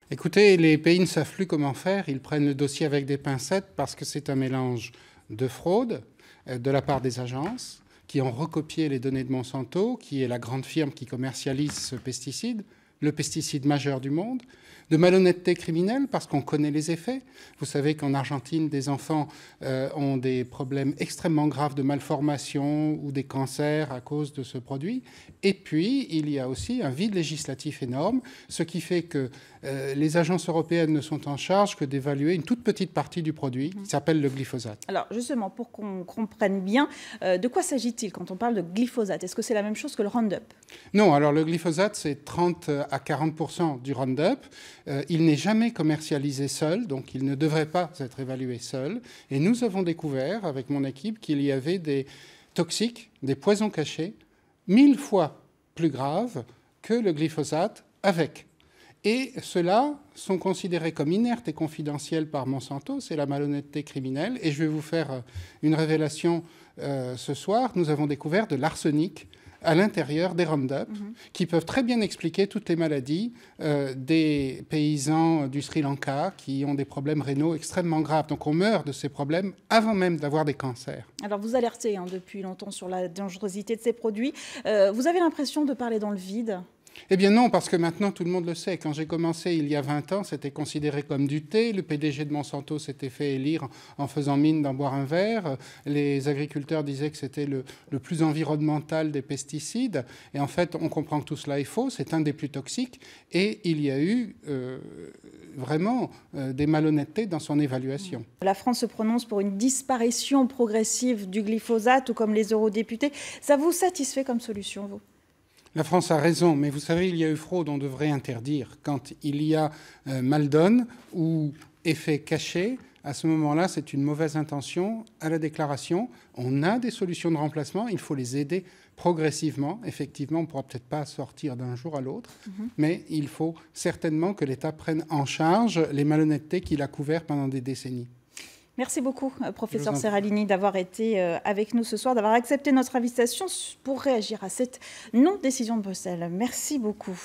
Écoutez, les pays ne savent plus comment faire. Ils prennent le dossier avec des pincettes parce que c'est un mélange de fraude de la part des agences qui ont recopié les données de Monsanto, qui est la grande firme qui commercialise ce pesticide, le pesticide majeur du monde, de malhonnêteté criminelle parce qu'on connaît les effets. Vous savez qu'en Argentine, des enfants ont des problèmes extrêmement graves de malformation ou des cancers à cause de ce produit. Et puis, il y a aussi un vide législatif énorme, ce qui fait que les agences européennes ne sont en charge que d'évaluer une toute petite partie du produit qui s'appelle le glyphosate. Alors justement, pour qu'on comprenne bien, de quoi s'agit-il quand on parle de glyphosate? Est-ce que c'est la même chose que le Roundup? Non, alors le glyphosate, c'est 30 à 40% du Roundup. Il n'est jamais commercialisé seul, donc il ne devrait pas être évalué seul. Et nous avons découvert, avec mon équipe, qu'il y avait des toxiques, des poisons cachés, 1000 fois plus graves que le glyphosate avec. Et ceux-là sont considérés comme inertes et confidentiels par Monsanto. C'est la malhonnêteté criminelle. Et je vais vous faire une révélation ce soir. Nous avons découvert de l'arsenic à l'intérieur des Roundup, qui peuvent très bien expliquer toutes les maladies des paysans du Sri Lanka qui ont des problèmes rénaux extrêmement graves. Donc on meurt de ces problèmes avant même d'avoir des cancers. Alors vous alertez depuis longtemps sur la dangerosité de ces produits. Vous avez l'impression de parler dans le vide? Eh bien non, parce que maintenant tout le monde le sait. Quand j'ai commencé il y a 20 ans, c'était considéré comme du thé. Le PDG de Monsanto s'était fait élire en faisant mine d'en boire un verre. Les agriculteurs disaient que c'était le plus environnemental des pesticides. Et en fait, on comprend que tout cela est faux. C'est un des plus toxiques. Et il y a eu vraiment des malhonnêtetés dans son évaluation. La France se prononce pour une disparition progressive du glyphosate, tout comme les eurodéputés. Ça vous satisfait comme solution, vous ? La France a raison, mais vous savez, il y a eu fraude, on devrait interdire. Quand il y a mal-donne ou effet caché, à ce moment-là, c'est une mauvaise intention à la déclaration. On a des solutions de remplacement, il faut les aider progressivement. Effectivement, on ne pourra peut-être pas sortir d'un jour à l'autre, mais il faut certainement que l'État prenne en charge les malhonnêtetés qu'il a couvertes pendant des décennies. Merci beaucoup, professeur Seralini, d'avoir été avec nous ce soir, d'avoir accepté notre invitation pour réagir à cette non-décision de Bruxelles. Merci beaucoup.